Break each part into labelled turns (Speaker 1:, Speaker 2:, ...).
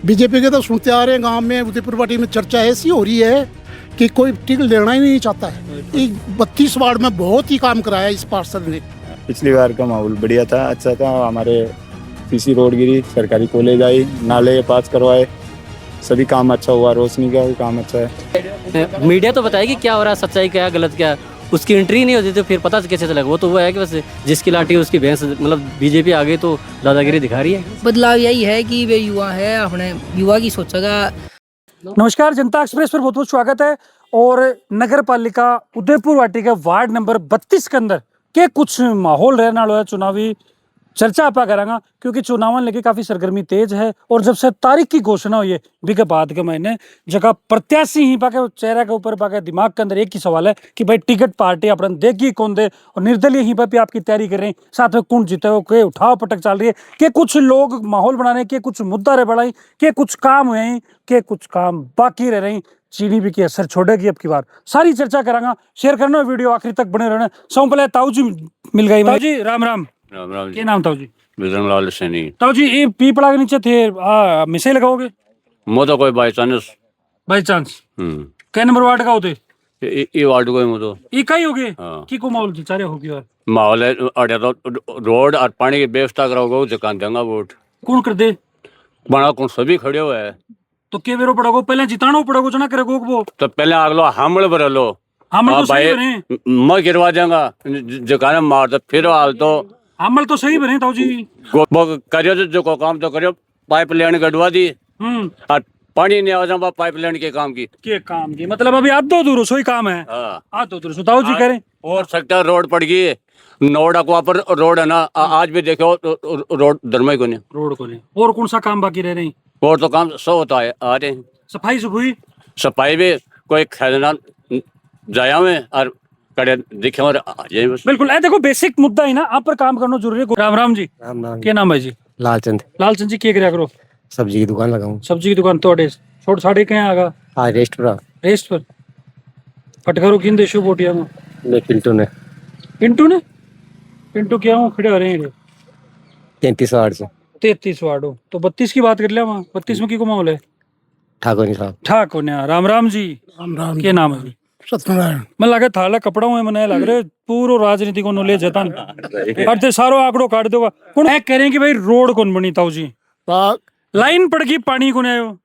Speaker 1: BJP के तो सुनते आ रहे हैं गांव में उदयपुर पार्टी में चर्चा ऐसी हो रही है कि कोई टिकट लेना ही नहीं चाहता है। 32 वार्ड में बहुत ही काम कराया इस पार्षद ने।
Speaker 2: पिछली बार का माहौल बढ़िया था, अच्छा था। हमारे सीसी रोड गिरी, सरकारी कॉलेज आई, नाले पास करवाए, सभी काम अच्छा हुआ। रोशनी का भी काम अच्छा है।
Speaker 3: मीडिया तो बताएगी क्या हो रहा है, सच्चाई क्या है, गलत क्या है। उसकी एंट्री नहीं होती तो फिर पता कैसे चलेगा। वो तो वो है कि बस जिसकी लाठी उसकी भैंस, मतलब बीजेपी आ गई तो दादागिरी दिखा रही है।
Speaker 4: बदलाव यही है कि वे युवा है, अपने युवा की सोचेगा।
Speaker 5: नमस्कार, जनता एक्सप्रेस पर बहुत बहुत स्वागत है। और नगर पालिका उदयपुर वाटी के वार्ड नंबर 32 के अंदर के कुछ माहौल रहने वाला है चुनावी चर्चा आपा करांगा, क्योंकि चुनाव लेके काफी सरगर्मी तेज है। और जब से तारीख की घोषणा हुई है बीके बाद के महीने जगह प्रत्याशी ही पाके चेहरे के ऊपर पाके दिमाग के अंदर एक ही सवाल है कि भाई टिकट पार्टी अपन देगी कौन दे। और निर्दलीय ही पे आपकी तैयारी कर रहे हैं, साथ में कौन जीते हो के उठाव पटक चल रही है कि कुछ लोग माहौल बनाने के कुछ मुद्दा रहे बढ़ाई के कुछ काम हुए हैं के कुछ काम बाकी रह रहे। चीनी भी की असर छोड़ेगी अब की बार, सारी चर्चा करांगा। शेयर करना वीडियो आखिर तक बने रहना। सौ पहले ताऊ जी मिल गई। ताऊ जी राम राम।
Speaker 6: राम राम
Speaker 5: क्या नाम ताऊ जी?
Speaker 6: बिजरंग लाल सैनी।
Speaker 5: ताऊ जी ये पीपड़ा के नीचे थे मिसाइल लगाओगे?
Speaker 6: मो तो कोई बाई चांस
Speaker 5: बाई चांस कै नंबर वार्ड का होते?
Speaker 6: ये वार्ड को मो तो
Speaker 5: इकाई हो गए
Speaker 6: हाँ।
Speaker 5: की को माहौल चारे होगी और
Speaker 6: माहौल है अड़े तो रोड और पानी की व्यवस्था कराओगे जकान देंगा वोट
Speaker 5: कौन कर दे?
Speaker 6: बना कौन सभी खड़े हुए है
Speaker 5: तो के वेरो पड़ोगो पहले जितानो पड़ोगो जना करेगो वो
Speaker 6: तो पहले आगलो हमल भर लो।
Speaker 5: हमल
Speaker 6: हाँ
Speaker 5: तो सही
Speaker 6: भाई
Speaker 5: बने,
Speaker 6: मैं गिरवा देंगा जकाने मार दो फिर हाल तो
Speaker 5: हमल तो सही बने ताऊ जी।
Speaker 6: वो करियो जो को काम तो करियो। पाइप लाइन गड़वा दी और पानी नहीं आवा पाइप लाइन के काम की
Speaker 5: के काम की मतलब अभी आधो दूर सोई काम है।
Speaker 6: हाँ
Speaker 5: आधो दूर ताऊ जी कह रहे
Speaker 6: और सकता रोड पड़ गई नोड़ा को पर रोड है ना आज भी देखो रोड धर्म को नहीं
Speaker 5: रोड को नहीं। और कौन सा काम बाकी रह रहे हैं?
Speaker 6: और तो काम सब होता है आ रहे हैं।
Speaker 5: सफाई सुफाई
Speaker 6: सफाई भी कोई खरीदना जाया हुए और कड़े दिखे और आ जाए बस।
Speaker 5: बिल्कुल। देखो बेसिक मुद्दा ही ना आप पर काम करना जरूरी है। राम राम जी।
Speaker 7: राम राम।
Speaker 5: क्या नाम है जी?
Speaker 7: लालचंद।
Speaker 5: लालचंद जी क्या करा करो?
Speaker 7: सब्जी की दुकान लगाऊं।
Speaker 5: सब्जी की दुकान तो छोड़ साढ़े कहाँ आगा
Speaker 7: हाँ रेस्टोरेंट
Speaker 5: रेस्ट पर पटखरो किन देशो बोटिया में
Speaker 7: में पिंटू ने
Speaker 5: पिंटू क्या हूँ खड़े हो रहे हैं
Speaker 7: 33 वार्ड से
Speaker 5: 33 वार्डो तो 32 की बात कर लिया वहाँ 32 में की को माहौल है?
Speaker 7: ठाकुर साहब।
Speaker 5: ठाक होने राम राम जी।
Speaker 1: राम राम।
Speaker 5: क्या नाम है जी?
Speaker 1: सत्यनारायण।
Speaker 5: मैं लगा थाला कपड़ा में मनाया लग रहे पूरो राजनीति को नॉलेज है तान अर्थे सारो आंकड़ो काट दोगा कौन है कह रहे हैं कि भाई रोड कौन बनी ताऊ जी? लाइन पड़ गई पानी को नहीं आयो।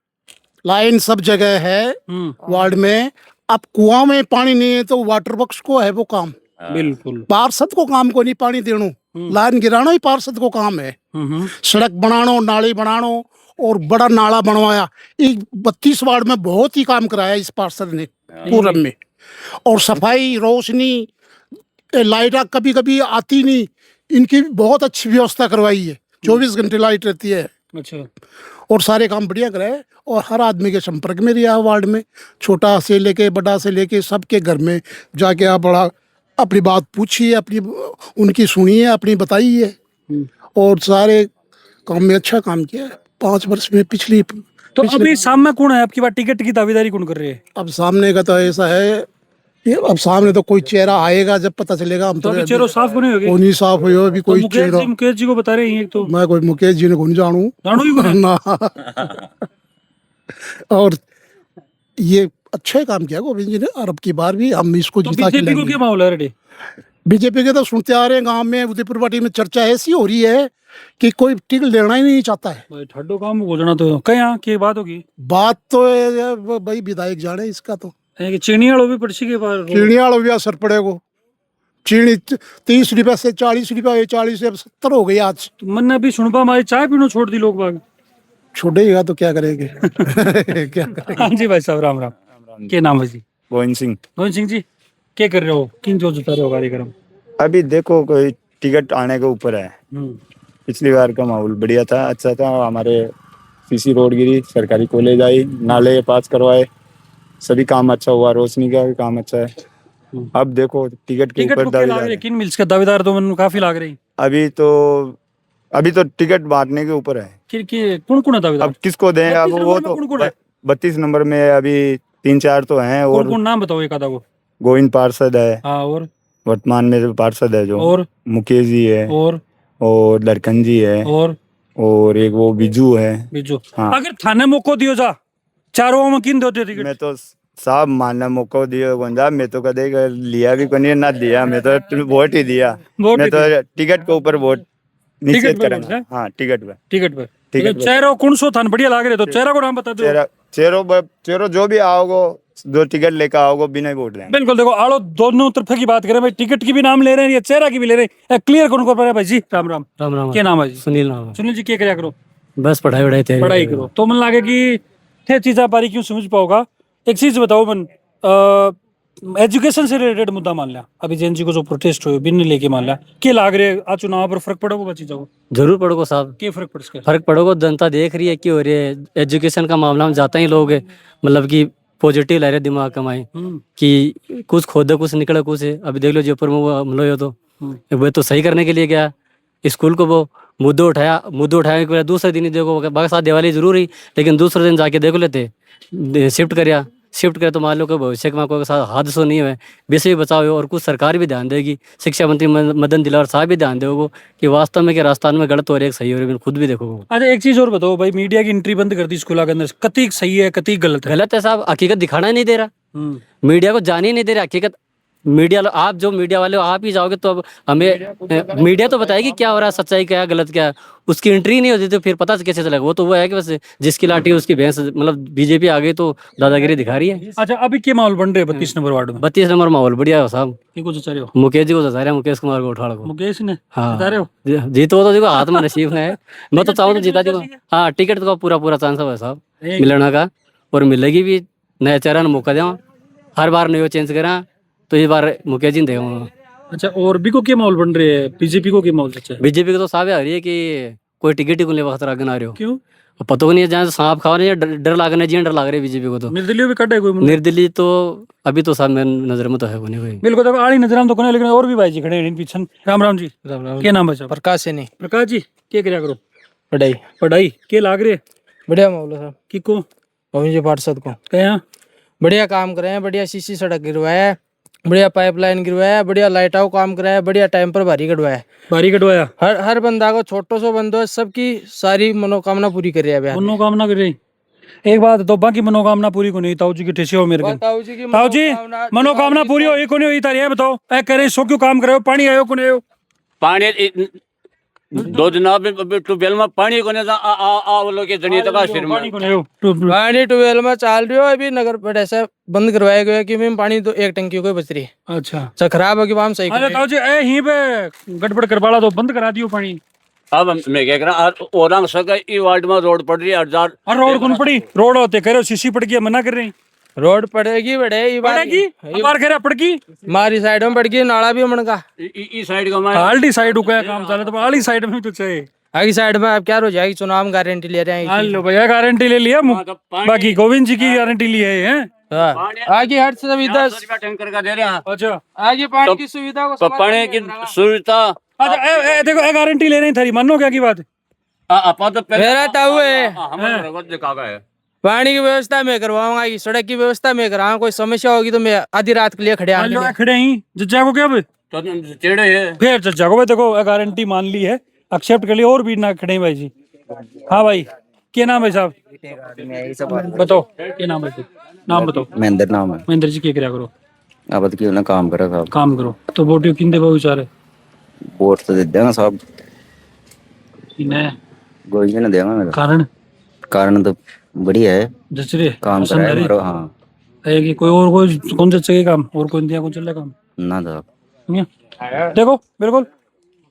Speaker 1: लाइन सब जगह है वार्ड में। अब कुआं में पानी नहीं है तो वाटर वर्क्स को है वो काम।
Speaker 5: बिल्कुल
Speaker 1: पार्षद को काम को नहीं पानी देनो, लाइन गिराना ही पार्षद को काम है। सड़क बनानो, नाली बनानो और बड़ा नाला बनवाया। 32 वार्ड में बहुत ही काम कराया इस पार्षद ने पूरब में। और सफाई, रोशनी, लाइट कभी कभी आती नहीं, इनकी बहुत अच्छी व्यवस्था करवाई है। 24 घंटे लाइट रहती है।
Speaker 5: अच्छा।
Speaker 1: और सारे काम बढ़िया कराए और हर आदमी के संपर्क में रहा वार्ड में। छोटा से लेके बड़ा से लेके सबके घर में जाके आप बड़ा अपनी बात पूछिए, अपनी उनकी सुनिए, अपनी बताइए। और सारे काम में अच्छा काम किया है 5 वर्ष में। पिछली
Speaker 5: तो अभी सामने कौन है आपकी बात? टिकट की दावेदारी कौन कर रहे हैं?
Speaker 1: अब सामने का तो ऐसा है कि अब सामने तो कोई चेहरा आएगा जब पता चलेगा। हम
Speaker 5: तो अभी चेहरा साफ नहीं हो
Speaker 1: वो नहीं साफ हो अभी
Speaker 5: तो
Speaker 1: कोई चेहरा।
Speaker 5: मुकेश जी को बता रहे हैं तो
Speaker 1: मैं कोई मुकेश जी ने कौन जानू ना। और ये अच्छा काम किया गोविंद जी ने। और अब की बार भी हम इसको
Speaker 5: तो
Speaker 1: जिता के
Speaker 5: बीजेपी को
Speaker 1: लाएंगे।
Speaker 5: क्या माहौल है रेडी?
Speaker 1: बीजेपी के तो सुनते आ रहे हैं गांव में उदयपुर पार्टी में चर्चा ऐसी हो रही है कि कोई टिकट लेना ही नहीं चाहता है।
Speaker 5: भाई ठड्डो काम हो जाना तो कहीं की बात होगी।
Speaker 1: बात तो भाई विधायक जाने इसका तो।
Speaker 5: चीनी वालों भी पड़सी के पार
Speaker 1: चीनी वालों भी असर पड़ेगा। चीनी 30 रुपए से 40 रुपए, 40 से 70 हो गई आज।
Speaker 5: मैंने अभी सुनपा हमारी चाय पीनो छोड़ दी लोग बाग।
Speaker 1: छोड़ेगा तो क्या करेंगे। क्या करेंगे।
Speaker 5: हाँ जी भाई साहब राम राम। क्या नाम है जी?
Speaker 2: गोविंद सिंह।
Speaker 5: गोविंद सिंह जी क्या कर रहे हो? किन जो जिता रहे हो कार्यक्रम?
Speaker 2: अभी देखो कोई टिकट आने के ऊपर है। पिछली बार का माहौल बढ़िया था, अच्छा था। हमारे सीसी रोड गिरी, सरकारी कॉलेज आई, नाले पास करवाए, सभी काम अच्छा हुआ। रोशनी का भी काम अच्छा है। अब देखो टिकट के ऊपर दावेदार।
Speaker 5: किन मिल्स का दावेदार तो मन काफी लाग रही।
Speaker 2: अभी तो टिकट बांटने के ऊपर है।
Speaker 5: कौन कौन है दावेदार?
Speaker 2: अब किसको दें? अब वो तो 32 नंबर में अभी 3-4 तो हैं। और
Speaker 5: कौन नाम बताओ एक आधा को।
Speaker 2: गोविंद पार्षद है।
Speaker 5: हाँ और
Speaker 2: वर्तमान में जो पार्षद है जो
Speaker 5: और
Speaker 2: मुकेश जी है
Speaker 5: और
Speaker 2: लड़कन जी है
Speaker 5: और
Speaker 2: और एक वो बिजू है।
Speaker 5: बीजू
Speaker 2: हाँ।
Speaker 5: अगर थाने मौको दियो जा चारों में किन दोते टिकट
Speaker 2: मैं तो साहब मानना मौका दियो गुंजा, मैं तो कदे लिया भी कोनी ना दिया, मैं तो वोट ही दिया।
Speaker 5: वोट
Speaker 2: मैं
Speaker 5: ही
Speaker 2: तो टिकट के ऊपर वोट निश्चित
Speaker 5: टिकट पे
Speaker 2: करूंगा।
Speaker 5: वोट,
Speaker 2: हाँ टिकट पे।
Speaker 5: टिकट पे
Speaker 2: टिकट
Speaker 5: तो
Speaker 2: पे।
Speaker 5: चेहरा कौन सो थान बढ़िया लाग रहे तो चेहरा को नाम बता दो।
Speaker 2: चेरो जो भी आओगे, जो टिकट लेकर आओगे बिना वोट लेंगे।
Speaker 5: बिल्कुल देखो आलो दोनों तरफ की बात करें भाई, टिकट की भी नाम ले रहे हैं या चेहरा की भी ले रहे हैं, क्लियर कौन कर पा रहा है भाई जी। राम राम
Speaker 3: राम राम
Speaker 5: क्या नाम है जी?
Speaker 3: सुनील नाम है।
Speaker 5: सुनील जी क्या क्या करो?
Speaker 3: बस पढ़ाई वढ़ाई तैयारी
Speaker 5: पढ़ाई करो तो मन लागे कि थे चीज़ा पारी क्यों समझ पाओगा। एक चीज बताओ मन, एजुकेशन से रिलेटेड मुद्दा मान लिया, अभी जेएनजी को जो प्रोटेस्ट हुए बिन लेके मान लिया, क्या लाग रहे आ चुनाव पर फर्क पड़ेगा बची जाओ?
Speaker 3: जरूर पड़ोगे साहब,
Speaker 5: क्या फर्क पड़ सके?
Speaker 3: फर्क पड़ोगा। जनता देख रही है कि हो रही है एजुकेशन का मामला में जाता ही लोग मतलब कि पॉजिटिव ला रहे दिमाग कमाए कि कुछ खोदे कुछ निकले कुछ है। अभी देख लो जयपुर में वो हमला हुआ तो वो तो सही करने के लिए गया स्कूल को, वो मुद्दे उठाया के बाद दूसरे दिन ही देखो बाकी साथ दिवाली जरूर ही, लेकिन दूसरे दिन जाके देख लेते शिफ्ट करे तो मान लो कि भविष्य में कोई साथ हादसा नहीं हुए, वैसे भी बचाव हो। और कुछ सरकार भी ध्यान देगी, शिक्षा मंत्री मदन दिलावर साहब भी ध्यान देगा कि वास्तव में कि राजस्थान में गलत हो रही है सही हो रही है, खुद भी देखो।
Speaker 5: अच्छा एक चीज और बताओ भाई, मीडिया की एंट्री बंद कर दी स्कूल के अंदर, कति सही है कति गलत है?
Speaker 3: गलत है साहब, हकीकत दिखाना ही नहीं दे रहा, मीडिया को जाने ही नहीं दे रहा हकीकत। मीडिया आप जो मीडिया वाले हो आप ही जाओगे तो अब हमें मीडिया तो बताएगी क्या हो रहा है, सच्चाई क्या है गलत क्या है, उसकी एंट्री नहीं होती तो फिर पता कैसे चलेगा। वो तो वो है कि बस जिसकी लाठी उसकी भैंस, मतलब बीजेपी आ गई तो दादागिरी दिखा रही है।
Speaker 5: अच्छा अभी क्या माहौल बन रहे हैं 32 नंबर वार्ड में?
Speaker 3: 32 नंबर माहौल बढ़िया हो साहब।
Speaker 5: ये कुछ चाह रहे हो?
Speaker 3: मुकेश जी को बता रहे हैं, मुकेश कुमार गोठाड़ को।
Speaker 5: मुकेश ने
Speaker 3: हाँ
Speaker 5: बता रहे हो?
Speaker 3: जीत वो तो देखो हाथ में नसीब है, मैं तो चाहूँ तो जीता देखो। हाँ टिकट का पूरा चांस है साहब मिलने का, और मिलेगी भी। नया चेहरा ने मौका दें, हर बार नयो चेंज करा तो इस बार मुकेश जी देगा।
Speaker 5: अच्छा और भी को क्या माहौल बन रहे हैं? बीजेपी को क्या माहौल सच्चा है?
Speaker 3: बीजेपी को तो साहब आ रही है कि कोई टिकट ही को ले खतरा आगे ना रहे हो।
Speaker 5: क्यों?
Speaker 3: पता को नहीं है, जहाँ सांप खा रहे हैं डर लागने जी, डर लाग रही है बीजेपी को तो।
Speaker 5: निर्दलीय भी कटे कोई मुंडा?
Speaker 3: निर्दलीय तो अभी तो साहब मेरी नजर में तो है कोई।
Speaker 5: बिल्कुल देखो आड़ी नजर में तो कोने, लेकिन और भी भाई जी खड़े हैं इन पीछे। राम राम जी।
Speaker 3: राम राम।
Speaker 5: क्या नाम है साहब?
Speaker 8: प्रकाश से नहीं
Speaker 5: प्रकाश जी क्या क्या करो?
Speaker 8: पढ़ाई
Speaker 5: पढ़ाई क्या लाग रहे
Speaker 8: बढ़िया माहौल है साहब।
Speaker 5: कि को
Speaker 8: गोविंद जी पार्षद को
Speaker 5: क्या
Speaker 8: बढ़िया काम करे हैं, बढ़िया सीसी सड़क गिरवाया है, बढ़िया पाइपलाइन गिरवाया है, बढ़िया लाइट आउट काम कराया है, बढ़िया टाइम पर भारी कटवाया है।
Speaker 5: बारी कटवाया?
Speaker 8: हर बंदा को छोटो सो बंदो है, सबकी सारी मनोकामना पूरी कर रहा है बिहार में।
Speaker 5: मनोकामना कर रही। एक बात तो बाकी मनोकामना पूरी को नहीं, ताऊ जी की ठेसी हो मेरे को।
Speaker 8: ताऊ जी की
Speaker 5: ताऊ जी मनोकामना पूरी हो को नहीं हुई तारी है बताओ, ऐ कह रहे सो क्यों काम करे हो, पानी आयो को नहीं आयो?
Speaker 6: पानी 2 दिन ट्यूबवेल में पानी को नहीं जनी तक सिर में
Speaker 5: पानी को नहीं आयो।
Speaker 8: पानी ट्यूबवेल में चाल रही हो, अभी नगर पर ऐसा बंद करवाया गया है कि में पानी तो एक टंकी को ही बच रही है।
Speaker 5: अच्छा
Speaker 8: खराब होगी वहां सही
Speaker 5: अरे ताऊ जी ए यहीं पे गड़बड़ करवाला तो बंद करा दियो पानी।
Speaker 6: अब मैं क्या करा औरंग सका ई वार्ड में रोड पड़ रही है 1000।
Speaker 5: और रोड कौन पड़ी? रोड होते कह रहे हो सीसी पड़ गई, मना कर रही।
Speaker 8: रोड पड़ेगी
Speaker 5: पड़ेगी बार कह रहा पड़गी
Speaker 8: हमारी साइड में पड़गी, नाला भी मन का
Speaker 6: ई साइड का मैं
Speaker 5: आल्टी साइड का काम चले तो आली साइड में तो चाहिए।
Speaker 8: आगे साइड में अब क्या हो जाएगी, चुनाव गारंटी ले रहे हैं।
Speaker 5: हेलो भैया गारंटी ले लिया, बाकी गोविंद जी की गारंटी ली है।
Speaker 8: हाँ। आगे हर सुविधा
Speaker 6: टैंकर का दे रहे हैं।
Speaker 5: अच्छा
Speaker 8: आगे पानी की सुविधा को
Speaker 6: पानी की सुविधा
Speaker 5: अच्छा देखो गारंटी ले रही थारी, मानो क्या की बात?
Speaker 6: अपा तो
Speaker 8: मेरा ताऊ है,
Speaker 6: है
Speaker 8: पानी की व्यवस्था मैं करवाऊंगा, की सड़क की व्यवस्था मैं कराऊंगा, कोई समस्या होगी तो मैं आधी रात के लिए खड़े
Speaker 5: खड़े ही जज्जा को क्या
Speaker 6: तो टेढ़े है
Speaker 5: फिर जज्जा को भाई देखो गारंटी मान ली है, एक्सेप्ट कर लिया, और भी ना खड़े हैं भाई जी। हाँ भाई क्या नाम है साहब? बताओ क्या नाम है? नाम बताओ।
Speaker 7: महेंद्र नाम है।
Speaker 5: महेंद्र जी क्या करो?
Speaker 7: अब क्यों ना काम करा साहब।
Speaker 5: काम करो तो वोट किन दे विचार
Speaker 7: वोट तो दे देना साहब,
Speaker 5: है
Speaker 7: गोविंद ने देगा मेरा।
Speaker 5: कारण
Speaker 7: तो बढ़िया है,
Speaker 5: जचरे
Speaker 7: काम
Speaker 5: पसंद
Speaker 7: करा है
Speaker 5: है
Speaker 7: मेरा। हाँ
Speaker 5: है कि कोई और कोई कौन सा चाहिए काम, और कौन दिया कौन चल रहा काम
Speaker 7: ना साहब।
Speaker 5: देखो बिल्कुल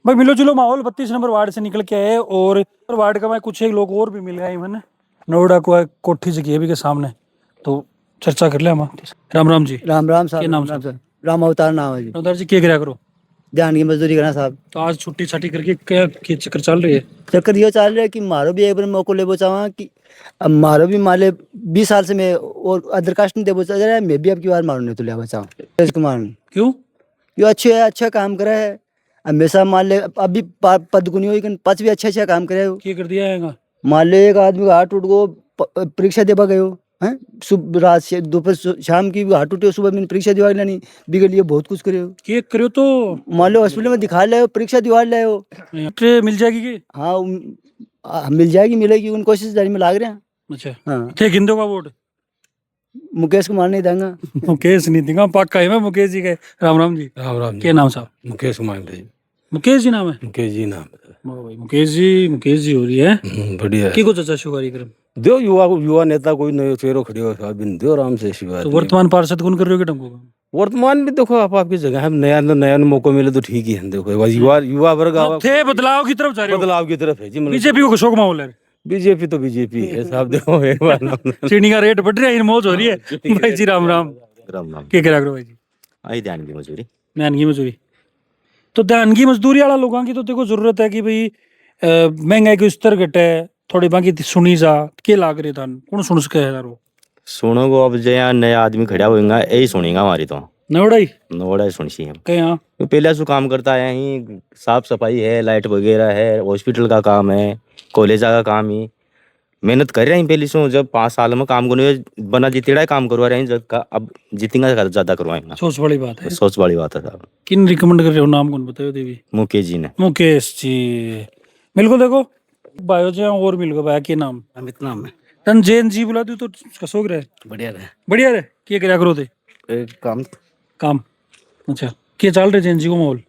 Speaker 5: भाई मिलो जुलो माहौल 32 नंबर वार्ड से निकल के आए, और वार्ड का मैं कुछ एक लोग और भी मिल गए मैंने, नोएडा को एक कोठी जगह भी के सामने, तो चर्चा कर ले हम। राम राम जी।
Speaker 9: राम राम
Speaker 5: क्या नाम
Speaker 9: साहब, राम अवतार नाम है जी।
Speaker 5: अवतार जी क्या करा करो?
Speaker 9: ध्यान की मजदूरी करना साहब।
Speaker 5: तो आज छुट्टी छाटी करके क्या चक्कर चल रही है?
Speaker 9: चक्कर ये चल रहा है कि मारो भी एक बार मौको ले चाहूँ कि अब मारो भी माले 20 साल से मैं और अदर कास्ट नहीं दे बोचा जा रहा है, मैं भी अब की बार मारूँ तो ले बचाऊँ कुमार।
Speaker 5: क्यों?
Speaker 9: ये अच्छे है, अच्छा काम करा है हमेशा। मान ले अभी पद को नहीं हुई कि पच भी अच्छा काम करे हो।
Speaker 5: क्या कर दिया है?
Speaker 9: मान ले एक आदमी का हाथ टूट गो, परीक्षा देवा गए हो हैं, सुबह रात से दोपहर शाम की हाथ टूटे, सुबह मैंने परीक्षा दिवा लेनी बिगड़ लिए, बहुत कुछ करे हो।
Speaker 5: क्या करो तो
Speaker 9: मान लो हॉस्पिटल में दिखा ले हो, परीक्षा दिवा ले हो,
Speaker 5: मिल जाएगी कि?
Speaker 9: हाँ मिल जाएगी, मिलेगी, उन कोशिश जारी में लाग रहे हैं।
Speaker 5: अच्छा
Speaker 9: हाँ,
Speaker 5: क्या गिंदो का वोट
Speaker 9: मुकेश कुमार नहीं देंगे।
Speaker 5: मुकेश नहीं देगा, पक्का है मैं मुकेश जी के। राम राम जी।
Speaker 10: राम राम
Speaker 5: क्या नाम साहब?
Speaker 10: मुकेश कुमार भाई।
Speaker 5: मुकेश जी नाम है?
Speaker 10: मुकेश जी नाम है।
Speaker 5: वाह भाई, मुकेश जी हो रही है।
Speaker 10: बढ़िया
Speaker 5: की कुछ अच्छा शुभारी क्रम
Speaker 10: दो युवा नेता कोई नयो चेहरो खड़े हो बिन दो आराम से शिवा।
Speaker 5: तो वर्तमान पार्षद कौन कर रहे हो कि टंको का?
Speaker 10: वर्तमान में देखो आप आपकी जगह है, नया मौका मिले तो ठीक ही है। देखो युवा वर्ग
Speaker 5: थे बदलाव की तरफ जा रहे हो?
Speaker 10: बदलाव की तरफ है जी।
Speaker 5: बीजेपी को शोक माहौल है।
Speaker 10: बीजेपी तो बीजेपी है साहब। देखो एक बार
Speaker 5: चीनी का रेट बढ़ रहा है, मौज हो रही है। भाई जी राम राम।
Speaker 7: राम राम।
Speaker 5: क्या करा करो भाई जी?
Speaker 7: आई ध्यान की मजदूरी।
Speaker 5: ध्यानगी मजदूरी। तो ध्यानगी मजदूरी वाला लोगों की तो देखो जरूरत है कि भाई महंगाई को स्तर घटे थोड़ी बाकी सुनी जा के लाग रहे था कौन सुन सके है यारो।
Speaker 7: सुनो को अब जो यहाँ नया आदमी खड़ा होगा यही सुनेगा हमारी तो
Speaker 5: नवड़ाई
Speaker 7: नोड़ा सुनसी हम
Speaker 5: कहीं यहाँ
Speaker 7: तो पहले जो काम करता है यहीं साफ सफाई है, लाइट वगैरह है, हॉस्पिटल का काम है, कॉलेज का काम ही मेहनत कर रहे हैं पहले से। जब 5 साल में काम करने बना जितेड़ा काम करवा रहे हैं, जब का अब जितेंगे ज्यादा करवाएंगे।
Speaker 5: सोच बड़ी बात है।
Speaker 7: सोच बड़ी बात है साहब।
Speaker 5: किन रिकमेंड कर रहे हो, नाम कौन बताओ देवी?
Speaker 7: मुकेश जी ने।
Speaker 5: मुकेश जी बिल्कुल। देखो बायो जी और मिल गया भाई के नाम
Speaker 3: अमित नाम है।
Speaker 5: तन जैन जी बुला दू तो कसोग रहे
Speaker 3: बढ़िया रहे।
Speaker 5: बढ़िया रहे। क्या क्या करो थे
Speaker 3: काम
Speaker 5: काम? अच्छा क्या चल रहे जैन जी को माहौल?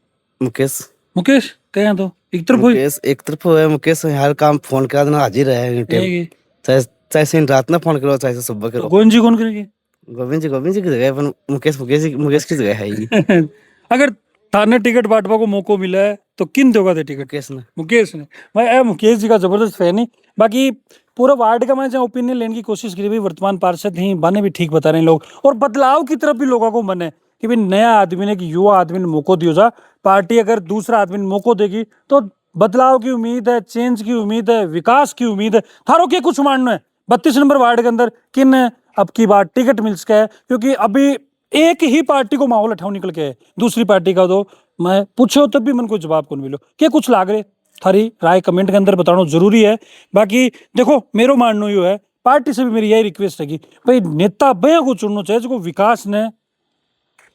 Speaker 3: मुकेश
Speaker 5: कहे तो एक तरफ हुई
Speaker 3: एक तरफ है मुकेश हर काम फोन करा देना हाजिर है। चाहे से रात में फोन करो चाहे से सुबह करो।
Speaker 5: गोविंद जी कौन करेंगे?
Speaker 3: गोविंद जी की जगह पर मुकेश की जगह है ही।
Speaker 5: अगर थाने टिकट बांटवा को मौका मिला है तो किन दोगा थे टिकट? मुकेश ने। मैं मुकेश जी का जबरदस्त फैन ही। बाकी पूरा वार्ड का मैं जहाँ ओपिनियन लेने की कोशिश करी भाई वर्तमान पार्षद ही बने भी ठीक बता रहे हैं लोग, और बदलाव की तरफ भी लोगों को मन है कि भाई नया आदमी ने कि युवा आदमी ने मौका दियो जा। पार्टी अगर दूसरा आदमी ने मौका देगी तो बदलाव की उम्मीद है, चेंज की उम्मीद है, विकास की उम्मीद है। थारो के कुछ मानना है 32 नंबर वार्ड के अंदर किन अब की बार टिकट मिल सका है? क्योंकि अभी एक ही पार्टी को माहौल अठाव निकल के है, दूसरी पार्टी का तो मैं पूछो तब भी मन को जवाब कौन मिलो। क्या कुछ लाग रहे? थारी राय कमेंट के अंदर बताना जरूरी है। बाकी देखो मेरो मानना यो है, पार्टी से भी मेरी यही रिक्वेस्ट है कि भाई नेता बया को चुनना चाहिए जो विकास ने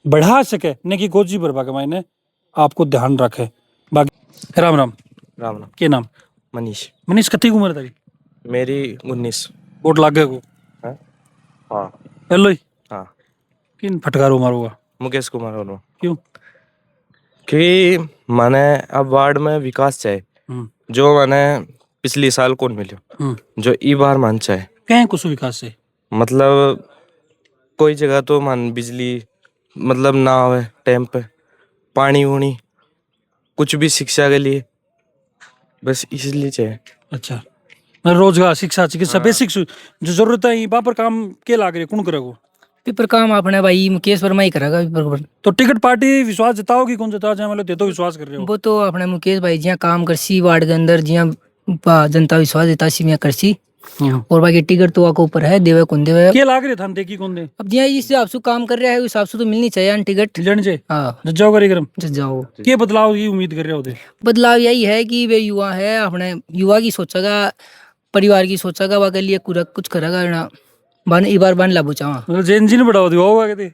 Speaker 5: बढ़ा सके, न कि गोजी बरबा के मायने आपको ध्यान रखे। बाकी राम राम।
Speaker 8: राम राम।
Speaker 5: के नाम?
Speaker 8: मनीष।
Speaker 5: मनीष कती उम्र तारी?
Speaker 8: मेरी 19।
Speaker 5: वोट लाग गए को?
Speaker 8: हाँ
Speaker 5: हेलो ही
Speaker 8: हाँ।
Speaker 5: किन फटकारो मारूंगा?
Speaker 8: मुकेश कुमार बोलो।
Speaker 5: क्यों?
Speaker 8: कि मैंने अब वार्ड में विकास चाहे जो मैंने पिछली साल कौन मिलो जो ई बार मान चाहे
Speaker 5: कहें कुछ विकास से
Speaker 8: मतलब कोई जगह तो मान बिजली मतलब ना हो टाइम पे, पानी वूनी कुछ भी शिक्षा के लिए बस इसलिए चाहिए।
Speaker 5: अच्छा रोजगार शिक्षा चिकित्सा बेसिक जो जरूरत है वहाँ पर काम के लाग रहे कौन करेगा?
Speaker 4: पेपर काम अपने भाई मुकेश वर्मा ही करेगा पेपर।
Speaker 5: तो टिकट पार्टी विश्वास जताओगी कौन जता जाए मतलब तो विश्वास कर रहे हो?
Speaker 4: वो तो अपने मुकेश भाई जिया काम करसी वार्ड के अंदर जिया जनता विश्वास देता सी मैं करसी, और बाकी टिकट तो आपको ऊपर है देवे कौन देवे
Speaker 5: क्या लाग रहे थान देखी कौन दे?
Speaker 4: अब जिया इस हिसाब से काम कर रहा है उस हिसाब से तो मिलनी चाहिए टिकट।
Speaker 5: जाने चाहिए।
Speaker 4: हाँ
Speaker 5: जाओ कार्यक्रम
Speaker 4: जाओ।
Speaker 5: क्या बदलाव की उम्मीद कर रहे होते?
Speaker 4: बदलाव यही है कि वे युवा है, अपने युवा की सोचेगा, परिवार की सोचेगा, वह के लिए कुछ करेगा ना बन ई बार बन लाबू चावा
Speaker 5: मतलब जैन जी ने बढ़ावा दिया होगा कहते।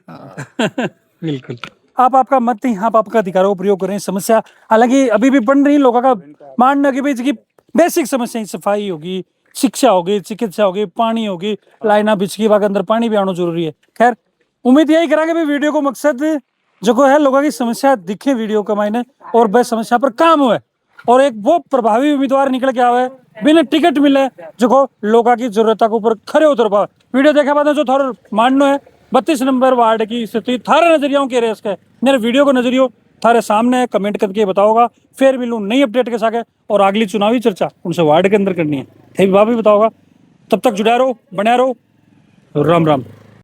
Speaker 5: बिल्कुल आप आपका मत ही आप आपका अधिकारों का प्रयोग करें। समस्या हालांकि अभी भी बन रही, लोगों का मानना कि भाई इसकी बेसिक समस्या सफाई होगी, शिक्षा होगी, चिकित्सा होगी, पानी होगी, लाइना बिछकी के अंदर पानी भी आना जरूरी है। खैर उम्मीद यही करेंगे भाई वीडियो को मकसद जो है लोगों की समस्या दिखे वीडियो का मायने और वह समस्या पर काम हुए और एक वो प्रभावी उम्मीदवार निकल के आवे बिना टिकट मिले जो लोगों की जरूरतों के ऊपर खड़े उतर पाए। वीडियो देखा बाद जो थारा मानना है 32 नंबर वार्ड की स्थिति थारे नजरियों के रेस के मेरे वीडियो को नजरियो थारे सामने कमेंट करके बताओगा। फिर मिलूं नई अपडेट के साथ और अगली चुनावी चर्चा उनसे वार्ड के अंदर करनी है, थे भी बताओगा। तब तक जुड़ा रहो, बने रहो। राम राम।